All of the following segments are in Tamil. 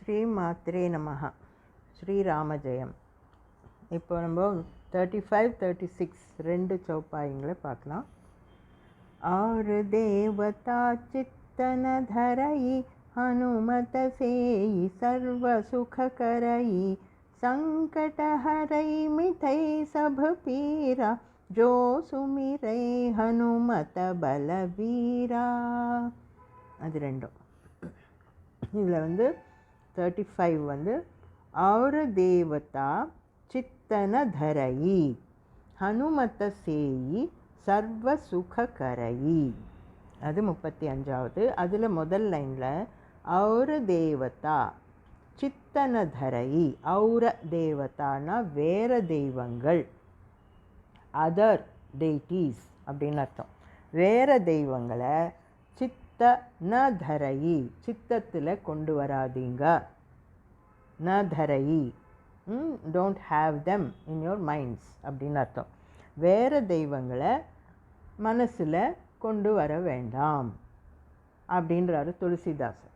ஸ்ரீ மாத்ரே நமஹ. ஸ்ரீராமஜெயம். இப்போ நம்ம 35, 36 ரெண்டு சௌப்பாயங்களை பார்க்கலாம். और देवता चित्तन धरई हनुमत सेई सर्व सुख करई संकट हरई मिथई सब पीरा जो सुमिरई हनुमत बलवीरा. அது ரெண்டும். இதில் வந்து 35 வந்து और देवता चित्तन धरई हनुमत सेई सर्व सुख करई. அது 35வது. அதில் முதல் லைனில் और देवता चित्तन धरई, और தேவதானா வேறு தெய்வங்கள், அதர் டெய்டீஸ் அப்படின்னு அர்த்தம். வேறு தெய்வங்களை சித்த ந தரயி, சித்தத்தில் கொண்டு வராதீங்க. ந தரயி, don't have them in your minds அப்படின்னு அர்த்தம். வேறு தெய்வங்களை மனசில் கொண்டு வர வேண்டாம் அப்படின்றாரு துளசிதாசர்.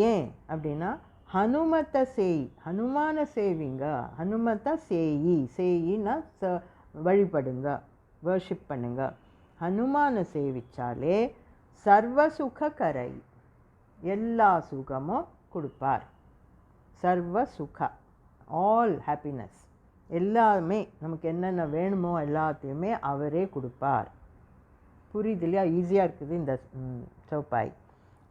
ஏன் அப்படின்னா, ஹனுமத்தை சேய், ஹனுமான சேவிங்க. ஹனுமத்தை சேயி, சேயின்னா வழிபடுங்க, வர்ஷிப் பண்ணுங்க. ஹனுமானை சேவிச்சாலே சர்வ சுக கரை, எல்லா சுகமும் கொடுப்பார். சர்வ சுக, ஆல் ஹாப்பினஸ், எல்லாமே நமக்கு என்னென்ன வேணுமோ எல்லாத்தையுமே அவரே கொடுப்பார். புரியுது இல்லையா? ஈஸியாக இருக்குது இந்த சௌப்பாய்.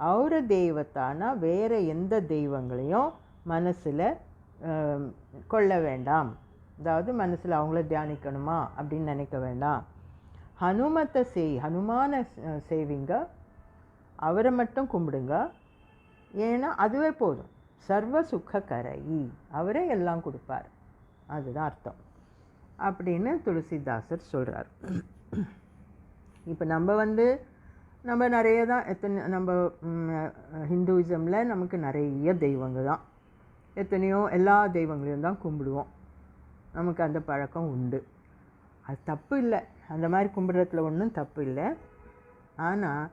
அவர் தேவதானா வேறு எந்த தெய்வங்களையும் மனசில் கொள்ள வேண்டாம். அதாவது மனசில் அவங்கள தியானிக்கணுமா அப்படின்னு நினைக்க வேண்டாம். ஹனுமத்தை செய், ஹனுமான சேவிங்க, அவரை மட்டும் கும்பிடுங்க. ஏன்னா அதுவே போதும். சர்வ சுக கரை, அவரே எல்லாம் கொடுப்பார். அதுதான் அர்த்தம் அப்படின்னு துளசிதாசர் சொல்கிறார். இப்போ நம்ம நிறைய தான் நம்ம ஹிந்துயிசமில் நமக்கு நிறைய தெய்வங்கள் தான், எத்தனையோ எல்லா தெய்வங்களையும் தான் கும்பிடுவோம். நமக்கு அந்த பழக்கம் உண்டு. அது தப்பு இல்லை, அந்த மாதிரி கும்பிட்றதுல ஒன்றும் தப்பு இல்லை. ஆனால்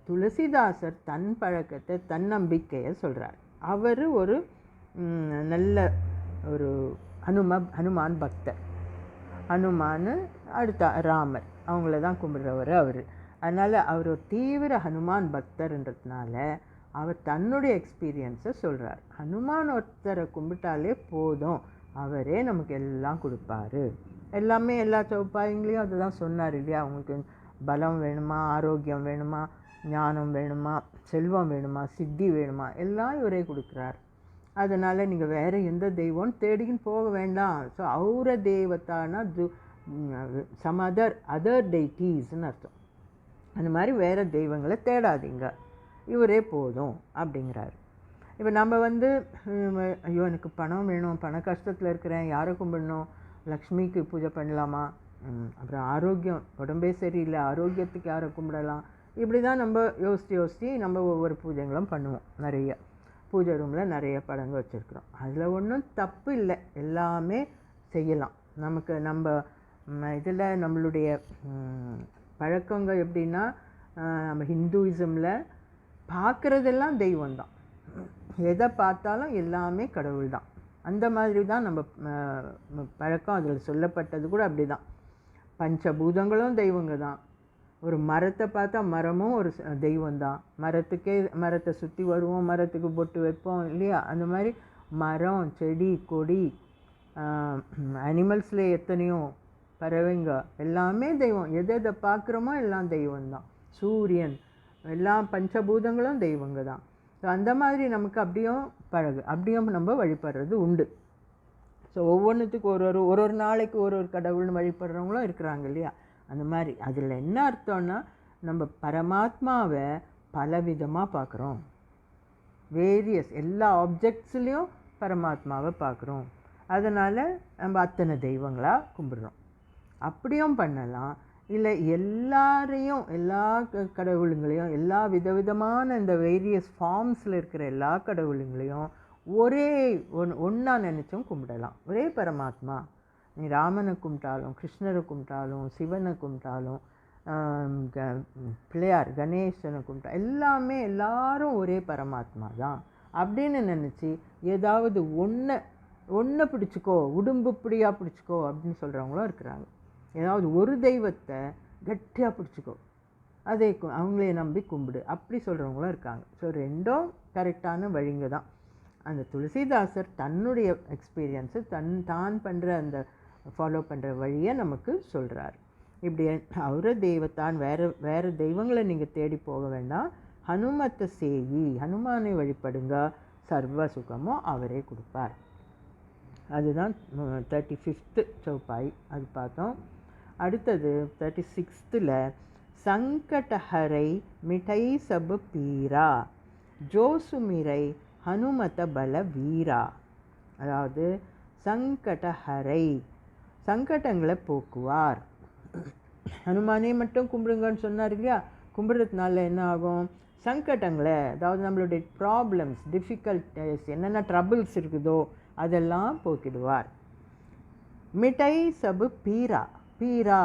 துளசிதாசர் தன் பழக்கத்தை, தன் நம்பிக்கையை சொல்கிறார். அவர் ஒரு நல்ல ஒரு ஹனுமான் பக்தர். ஹனுமான் அடுத்த ராமர், அவங்கள தான் கும்பிட்றவர் அவர். அதனால் அவர் ஒரு தீவிர ஹனுமான் பக்தர்ன்றதுனால அவர் தன்னுடைய எக்ஸ்பீரியன்ஸை சொல்கிறார். ஹனுமான் ஒருத்தரை கும்பிட்டாலே போதும், அவரே நமக்கு எல்லாம் கொடுப்பாரு. எல்லாமே எல்லா சௌப்பாயங்களையும் அதுதான் சொன்னார் இல்லையா? அவங்களுக்கு பலம் வேணுமா, ஆரோக்கியம் வேணுமா, ஞானம் வேணுமா, செல்வம் வேணுமா, சித்தி வேணுமா, எல்லாம் இவரே கொடுக்குறார். அதனால் நீங்கள் வேறு எந்த தெய்வம்னு தேடிக்கின்னு போக வேண்டாம். ஸோ அவர தேவத்தானா சம் அதர் டெய்டீஸ்ன்னு அர்த்தம். அந்த மாதிரி வேறு தெய்வங்களை தேடாதீங்க, இவரே போதும் அப்படிங்கிறாரு. இப்போ நம்ம ஐயோ எனக்கு பணம் வேணும், பண கஷ்டத்தில் இருக்கிறேன், யாரை கும்பிடணும், லக்ஷ்மிக்கு பூஜை பண்ணலாமா, அப்புறம் ஆரோக்கியம், உடம்பே சரியில்லை, ஆரோக்கியத்துக்கு யாரை கும்பிடலாம், இப்படி தான் நம்ம யோசித்து நம்ம ஒவ்வொரு பூஜைகளும் பண்ணுவோம். நிறைய பூஜை ரூமில் நிறைய படங்கள் வச்சுருக்குறோம். அதில் ஒன்றும் தப்பு இல்லை, எல்லாமே செய்யலாம். நமக்கு நம்ம இதில் நம்மளுடைய பழக்கங்கள் எப்படின்னா, நம்ம ஹிந்துயிசமில் பார்க்குறதெல்லாம் தெய்வம்தான், எதை பார்த்தாலும் எல்லாமே கடவுள் தான். அந்த மாதிரி தான் நம்ம பழக்கம். அதில் சொல்லப்பட்டது கூட அப்படி தான். பஞ்சபூதங்களும் தெய்வங்க தான். ஒரு மரத்தை பார்த்தா மரமும் ஒரு தெய்வந்தான். மரத்தை சுற்றி வருவோம், மரத்துக்கு பொட்டு வைப்போம் இல்லையா? அந்த மாதிரி மரம், செடி, கொடி, அனிமல்ஸில் எத்தனையோ பறவைங்க, எல்லாமே தெய்வம். எதை பார்க்குறோமோ எல்லாம் தெய்வந்தான். சூரியன், எல்லா பஞ்சபூதங்களும் தெய்வங்க தான். ஸோ அந்த மாதிரி நமக்கு அப்படியும் நம்ம வழிபடுறது உண்டு. ஸோ ஒவ்வொன்றுத்துக்கு ஒரு நாளைக்கு ஒரு கடவுள்னு வழிபடுறவங்களும் இருக்கிறாங்க இல்லையா? அந்த மாதிரி அதில் என்ன அர்த்தம்னா, நம்ம பரமாத்மாவை பலவிதமாக பார்க்குறோம். வேரியஸ் எல்லா ஆப்ஜெக்ட்ஸ்லேயும் பரமாத்மாவை பார்க்குறோம். அதனால் நம்ம அத்தனை தெய்வங்களாக கும்பிடுறோம். அப்படியும் பண்ணலாம். இல்லை எல்லாரையும், எல்லா கடவுளுங்களையும், எல்லா விதவிதமான இந்த வேரியஸ் ஃபார்ம்ஸில் இருக்கிற எல்லா கடவுளுங்களையும் ஒரே ஒன்றா நினச்சும் கும்பிடலாம். ஒரே பரமாத்மா. நீ ராமனை கும்பிட்டாலும், கிருஷ்ணரை கும்பிட்டாலும், சிவனை கும்பிட்டாலும், பிள்ளையார் கணேசனை கும்பிட்டா எல்லாரும் ஒரே பரமாத்மா தான். அப்படின்னு நினச்சி ஏதாவது ஒன்றை பிடிச்சிக்கோ, உடும்புப்படியாக பிடிச்சிக்கோ அப்படின்னு சொல்கிறவங்களும் இருக்கிறாங்க. ஏதாவது ஒரு தெய்வத்தை கட்டியாக பிடிச்சிக்கோ, அதை அவங்களே நம்பி கும்பிடு அப்படி சொல்கிறவங்களும் இருக்காங்க. ஸோ ரெண்டும் கரெக்டான வழிங்க தான். அந்த துளசிதாசர் தன்னுடைய எக்ஸ்பீரியன்ஸு தான் பண்ணுற அந்த ஃபாலோ பண்ணுற வழியை நமக்கு சொல்கிறார். இப்படி அவரை தெய்வத்தான் வேறு தெய்வங்களை நீங்கள் தேடி போக வேண்டாம், ஹனுமத்தை சேவி, ஹனுமானை வழிபடுங்க, சர்வ சுகமும் அவரே கொடுப்பார். அதுதான் 35th சௌப்பாய், அது பார்த்தோம். அடுத்தது 36th சங்கடஹரை மிட்டை சபு பீரா ஜோசுமிரை ஹனுமத பல வீரா. அதாவது சங்கடஹரை, சங்கடங்களை போக்குவார். ஹனுமானே மட்டும் கும்பிடுங்கன்னு சொன்னார் இல்லையா? கும்பிட்றதுனால என்ன ஆகும்? சங்கடங்களை, அதாவது நம்மளுடைய ப்ராப்ளம்ஸ், டிஃபிகல்ட்டிஸ், என்னென்ன ட்ரபிள்ஸ் இருக்குதோ அதெல்லாம் போக்கிடுவார். மிட்டை சபு பீரா, பீரா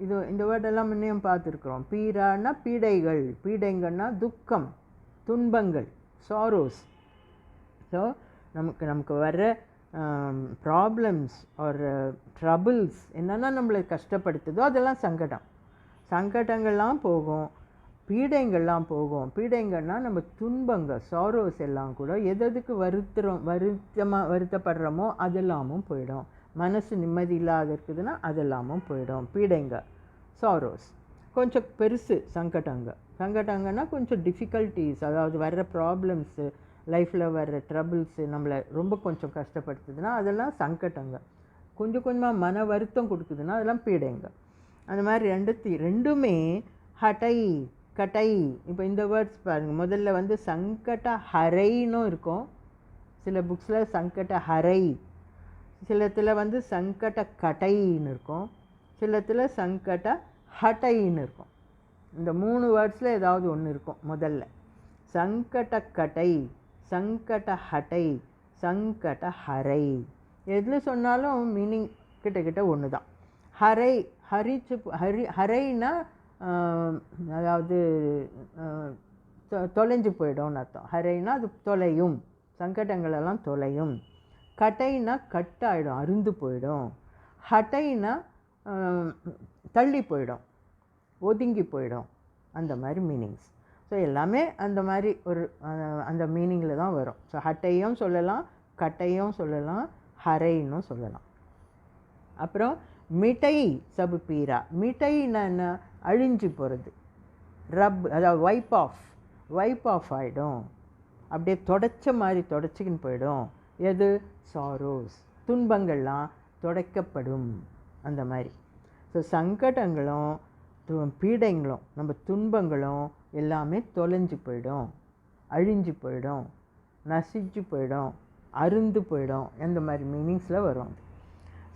இது இந்த வேர்டெல்லாம் முன்னையும் பார்த்துருக்குறோம். பீரான்னா பீடைகள், பீடைங்கன்னா துக்கம், துன்பங்கள், சாரோஸ். ஸோ நமக்கு வர்ற ப்ராப்ளம்ஸ் ஒரு ட்ரபிள்ஸ் என்னென்னா நம்மளை கஷ்டப்படுத்துதோ அதெல்லாம் சங்கடம். சங்கடங்கள்லாம் போகும், பீடைங்கள்லாம் போகும். பீடைங்கள்னா நம்ம துன்பங்கள், சாரோஸ் எல்லாம் கூட எதுக்கு வருத்தப்படுறோமோ அதெல்லாமும் போயிடும். மனசு நிம்மதி இல்லாத இருக்குதுன்னா அதெல்லாமும் போயிடும். பீடைங்க, சாரோஸ். கொஞ்சம் பெருசு சங்கடங்கன்னா கொஞ்சம் டிஃபிகல்ட்டிஸ், அதாவது வர்ற ப்ராப்ளம்ஸு, லைஃப்பில் வர்ற ட்ரபிள்ஸு நம்மளை ரொம்ப கொஞ்சம் கஷ்டப்படுத்துதுன்னா அதெல்லாம் சங்கடங்க. கொஞ்சம் கொஞ்சமாக மன வருத்தம் கொடுக்குதுன்னா அதெல்லாம் பீடைங்க. அந்த மாதிரி ரெண்டுமே ஹட்டை கட்டை. இப்போ இந்த வேர்ட்ஸ் பாருங்கள், முதல்ல சங்கட ஹரைன்னு இருக்கும், சில புக்ஸில் சங்கட ஹரை, சிலத்தில் சங்கட கட்டைன்னு இருக்கும், சிலத்தில் சங்கட ஹட்டைன்னு இருக்கும். இந்த 3 வேர்ட்ஸில் ஏதாவது ஒன்று இருக்கும். முதல்ல சங்கட கட்டை, சங்கட ஹட்டை, சங்கட ஹரை. எதில் சொன்னாலும் மீனிங் கிட்ட ஒன்று தான். ஹரை, ஹரைன்னா அதாவது தொலைஞ்சு போயிடும்னு அர்த்தம். ஹரைனா அது தொலையும், சங்கடங்களெல்லாம் தொலையும். கட்டைனா கட்டாயிடும், அருந்து போயிடும். ஹட்டைனா தள்ளி போயிடும், ஒதுங்கி போயிடும். அந்த மாதிரி மீனிங்ஸ். ஸோ எல்லாமே அந்த மாதிரி ஒரு அந்த மீனிங்கில் தான் வரும். ஸோ ஹட்டையும் சொல்லலாம், கட்டையும் சொல்லலாம், ஹரைன்னும் சொல்லலாம். அப்புறம் மிட்டை சபு பீரா. மிட்டைன்னா என்ன? அழிஞ்சு போகிறது. அதாவது வைப் ஆஃப் ஆகிடும், அப்படியே தொடச்ச மாதிரி தொடச்சிக்கின்னு போயிடும். எது? சாரோஸ், துன்பங்கள்லாம் துடைக்கப்படும். அந்த மாதிரி. ஸோ சங்கடங்களும் பீடைங்களும் நம்ம துன்பங்களும் எல்லாமே தொலைஞ்சு போயிடும், அழிஞ்சு போயிடும், நசிச்சு போயிடும், அருந்து போயிடும். அந்த மாதிரி மீனிங்ஸில் வரும்.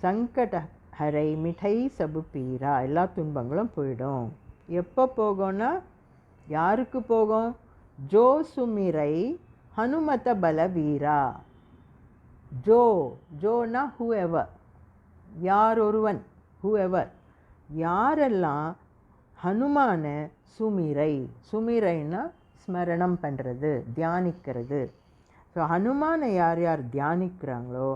சங்கட ஹரை மிட்டை சபு பீரா, எல்லா துன்பங்களும் போயிடும். எப்போ போகும்னா யாருக்கு போகும்? ஜோசுமிரை ஹனுமத பல வீரா. ஜோனா ஹூஎவர், யார் ஒருவன், ஹூஎவர், யாரெல்லாம் ஹனுமான சுமிரைன்னா ஸ்மரணம் பண்ணுறது, தியானிக்கிறது. ஸோ ஹனுமானை யார் யார் தியானிக்கிறாங்களோ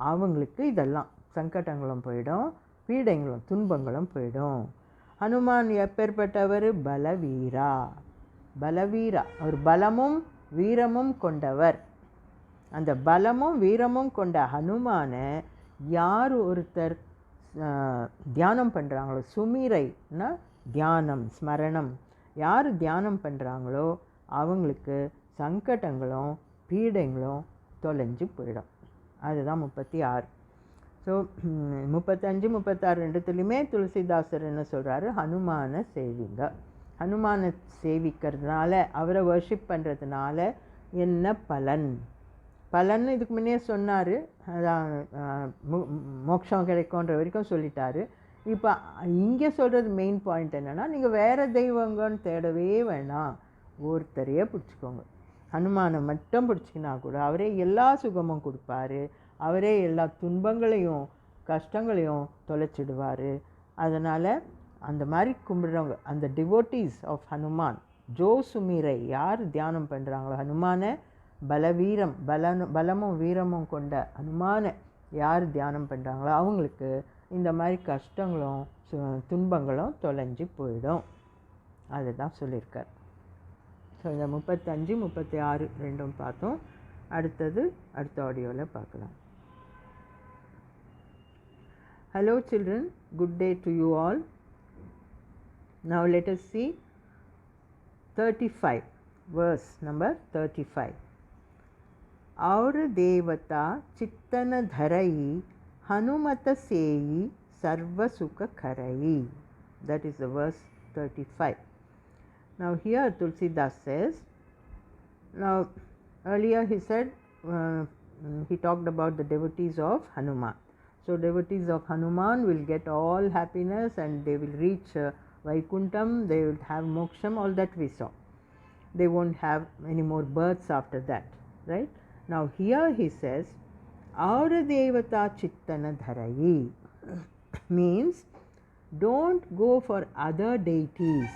அவங்களுக்கு இதெல்லாம் சங்கடங்களும் போயிடும், பீடைங்களும் துன்பங்களும் போயிடும். ஹனுமான் எப்பேற்பட்டவர்? பலவீரா. அவர் பலமும் வீரமும் கொண்டவர். அந்த பலமும் வீரமும் கொண்ட ஹனுமானை யார் ஒருத்தர் தியானம் பண்ணுறாங்களோ, சுமிரைன்னா தியானம், ஸ்மரணம், யார் தியானம் பண்ணுறாங்களோ அவங்களுக்கு சங்கடங்களும் பீடைங்களும் தொலைஞ்சு போயிடும். அதுதான் 36. ஸோ 35, 36 ரெண்டுத்துலேயுமே துளசிதாசர் என்ன சொல்கிறாரு? ஹனுமானை சேவிங்க. ஹனுமானை சேவிக்கிறதுனால, அவரை வர்ஷிப் பண்ணுறதுனால என்ன பலன்? இதுக்கு முன்னே சொன்னார், அதான் மோட்சம் கிடைக்கும்ன்ற வரைக்கும் சொல்லிட்டாரு. இப்போ இங்கே சொல்கிறது மெயின் பாயிண்ட் என்னென்னா, நீங்கள் வேறு தெய்வங்கன்னு தேடவே வேணாம், ஒருத்தரையே பிடிச்சிக்கோங்க. ஹனுமானை மட்டும் பிடிச்சிக்கினா கூட அவரே எல்லா சுகமும் கொடுப்பாரு, அவரே எல்லா துன்பங்களையும் கஷ்டங்களையும் தொலைச்சிடுவார். அதனால் அந்த மாதிரி கும்பிடுறவங்க, அந்த டிவோட்டீஸ் ஆஃப் ஹனுமான், ஜோசுமிரை, யார் தியானம் பண்ணுறாங்களோ ஹனுமானை, பலமும் வீரமும் கொண்ட ஹனுமான யார் தியானம் பண்ணுறாங்களோ அவங்களுக்கு இந்த மாதிரி கஷ்டங்களும் துன்பங்களும் தொலைஞ்சி போயிடும். அதுதான் சொல்லியிருக்கார். ஸோ இந்த 35, 36 ரெண்டும் பார்த்தோம். அடுத்த ஆடியோவில் பார்க்கலாம். Hello children, good day to you all. Now let us see 35, verse number 35. और देवता चित्तन धरई हनुमत सेई सर्व सुख करई. That is the verse 35. Now here Tulsidas says, now earlier he said, he talked about the devotees of Hanuman. So devotees of Hanuman will get all happiness and they will reach Vaikuntham, they will have moksham, all that we saw. They won't have any more births after that, right? Now here he says, Aura Devata Chittana Dharayi means don't go for other deities.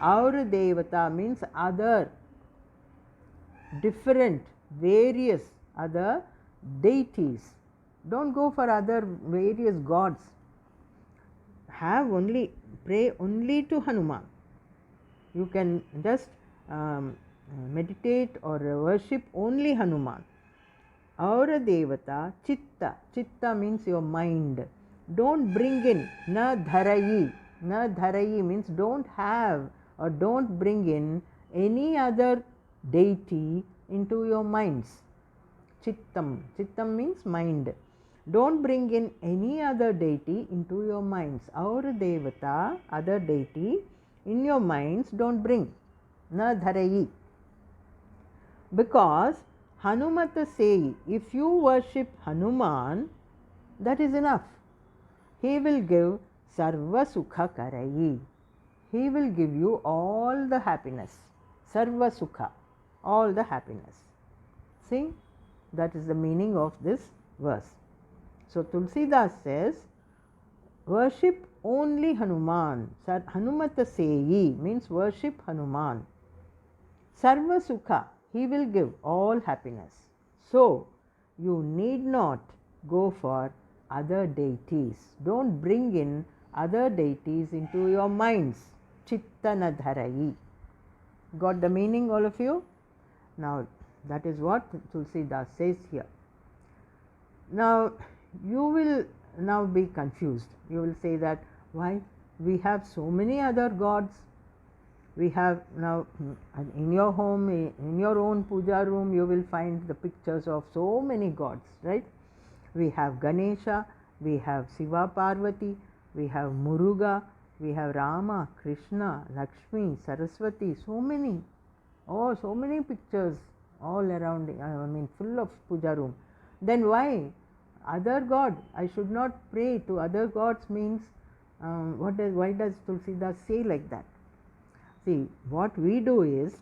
Aura Devata means other, different, various other deities. Don't go for other various gods. Pray only to Hanuman. You can just meditate or worship only Hanuman. Aura Devata Chitta. Chitta means your mind. Don't bring in. Na dharayi. Na dharayi means don't have or don't bring in any other deity into your minds. Chittam. Chittam means mind. Don't bring in any other deity into your minds. Aura Devata, other deity, in your minds don't bring. Na dharayi. Because Hanumata say, if you worship Hanuman, that is enough. He will give Sarva Sukha Karayi. He will give you all the happiness. Sarva Sukha, all the happiness. See, that is the meaning of this verse. So Tulsidas says, worship only Hanuman. Hanumata Seyi means worship Hanuman. Sarva Sukha, he will give all happiness. So you need not go for other deities. Don't bring in other deities into your minds. Chittana dharayi. Got the meaning, all of you? Now that is what Tulsidas says here. Now you will now be confused. You will say that why we have so many other gods. We have now in your home, in your own puja room, you will find the pictures of so many gods, right? We have Ganesha, we have Shiva Parvati, we have Muruga, we have Rama, Krishna, Lakshmi, Saraswati, so many pictures all around, full of puja room. Then why other god? I should not pray to other gods means why does Tulsidas say like that? See, what we do is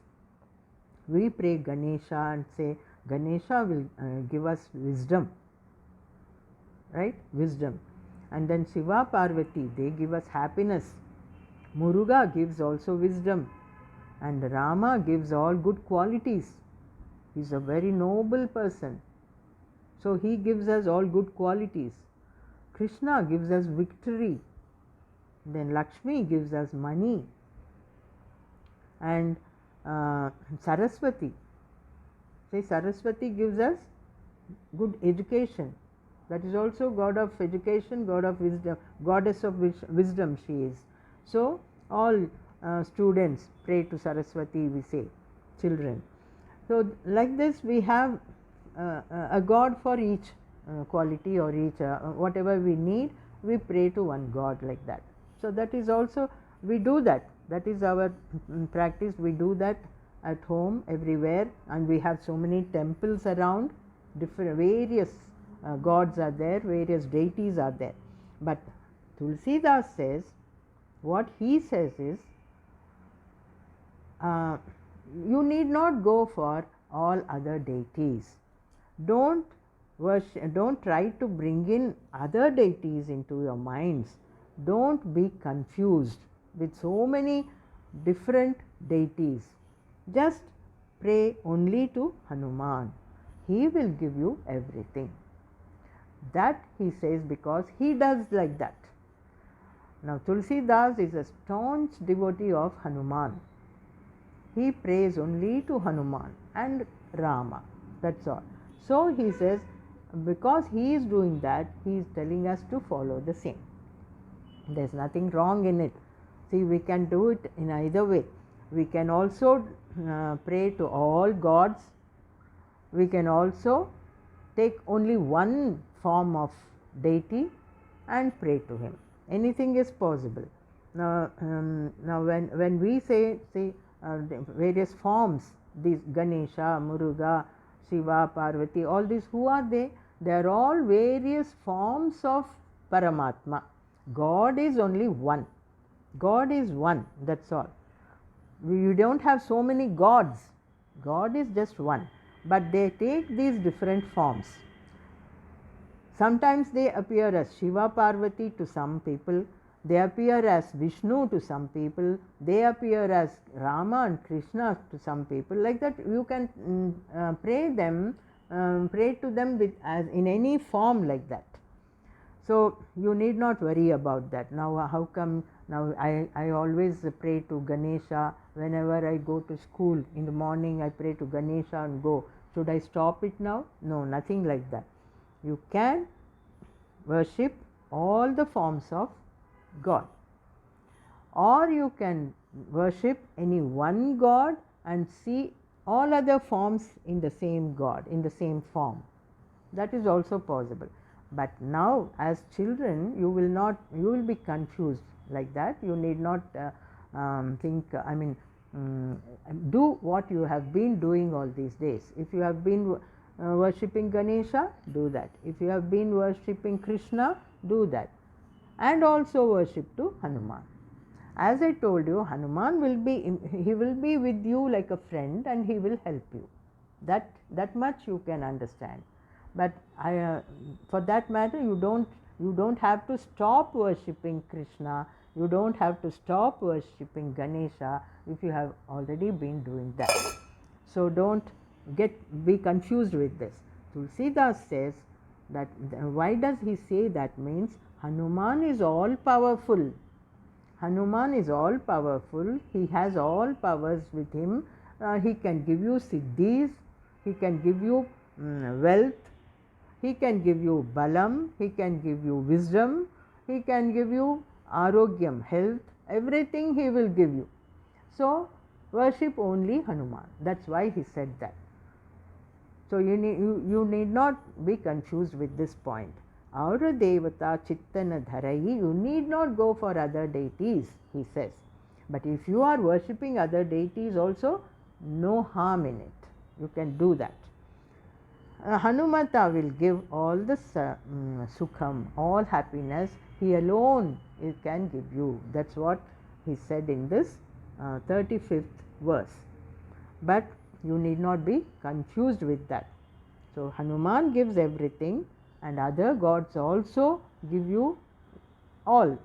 we pray Ganesha and say Ganesha will give us wisdom, right? Wisdom. And then Shiva Parvati, they give us happiness. Muruga gives also wisdom. And Rama gives all good qualities. He is a very noble person. So he gives us all good qualities. Krishna gives us victory. Then Lakshmi gives us money. And Saraswati. Say Saraswati gives us good education. That is also god of education, god of wisdom, goddess of wisdom she is. So all students pray to Saraswati, we say, children. So like this we have a god for each quality or each whatever we need, we pray to one god like that. So that is also, we do that. That is our practice. We do that at home, everywhere, and we have so many temples around. Different various gods are there, various deities are there. But Tulsidas says, what he says is, you need not go for all other deities. Don't try to bring in other deities into your minds. Don't be confused with so many different deities. Just pray only to Hanuman. He will give you everything. That he says because he does like that. Now Tulsidas is a staunch devotee of Hanuman. He prays only to Hanuman and Rama. That's all. So he says, because he is doing that, he is telling us to follow the same. There's nothing wrong in it. See, we can do it in either way. We can also pray to all gods. We can also take only one form of deity and pray to him. Anything is possible. Now when we say various forms, these Ganesha, Muruga, Shiva, Parvati, all these, who are they? They are all various forms of Paramatma. God is only one. God is one, that's all. You don't have so many gods. God is just one. But they take these different forms. Sometimes they appear as Shiva, Parvati to some people. They appear as Vishnu to some people. They appear as Rama and Krishna to some people. Like that, you can pray to them in any form like that. So you need not worry about that. Now how come now I always pray to Ganesha whenever I go to school. In the morning I pray to Ganesha and go. Should I stop it now? No, nothing like that. You can worship all the forms of God, or you can worship any one God and see all other forms in the same God, in the same form. That is also possible. But now as children you will be confused like that. You need not do what you have been doing all these days. If you have been worshipping Ganesha, do that. If you have been worshipping Krishna, do that. And also worship to Hanuman. As I told you, Hanuman will be with you like a friend and he will help you. That much you can understand. But for that matter, you don't have to stop worshipping Krishna. You don't have to stop worshipping Ganesha if you have already been doing that. So don't be confused with this. Tulsidas says that why does he say that? Means Hanuman is all powerful. Hanuman is all powerful. He has all powers with him. He can give you siddhis. He can give you wealth. He can give you balam. He can give you wisdom. He can give you arogyam, health. Everything he will give you. So worship only Hanuman. That's why he said that. So you need not be confused with this point. Aura devata chittana dharai, you need not go for other deities, he says. But if you are worshipping other deities also, no harm in it. You can do that. Hanumanta will give all the sukham, all happiness. He alone can give you. That's what he said in this 35th verse. But you need not be confused with that. So Hanuman gives everything, and other gods also give you all.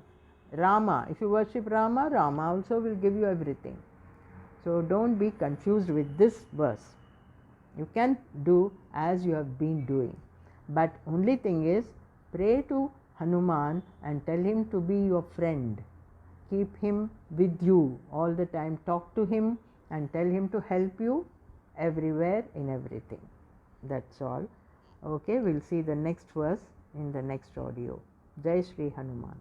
Rama, if you worship Rama, Rama also will give you everything. So don't be confused with this verse. You can do as you have been doing. But only thing is, pray to Hanuman and tell him to be your friend. Keep him with you all the time. Talk to him and tell him to help you everywhere in everything. That's all. Okay, we'll see the next verse in the next audio. Jai Shri Hanuman.